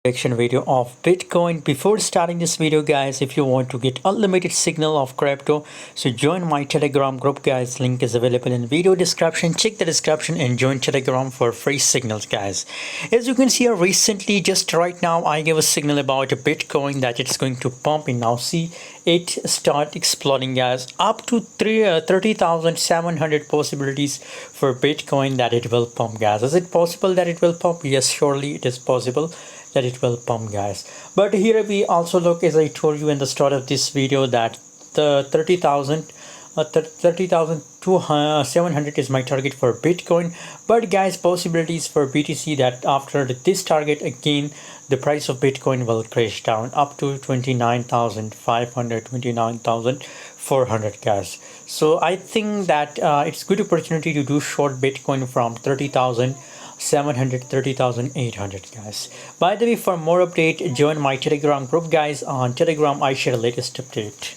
prediction video of Bitcoin. Before starting this video, guys, if you want to get unlimited signal of crypto, so join my Telegram group, guys. Link is available in video description. Check the description and join Telegram for free signals, guys. As you can see here, recently, just right now, I gave a signal about Bitcoin that it's going to pump, and now see it start exploding, guys, up to 30,700 possibilities for Bitcoin that it will pump, guys. Is it possible that it will pump? Yes, surely it is possible that it will pump, guys. But here we also look, as I told you in the start of this video, that the 30,700 is my target for Bitcoin. But guys, possibilities for BTC that after this target, again the price of Bitcoin will crash down up to 29,500, 29,400, guys. So I think that it's good opportunity to do short Bitcoin from 30,700, 30,800, guys. By the way, for more update, join my Telegram group, guys. On Telegram I share latest update.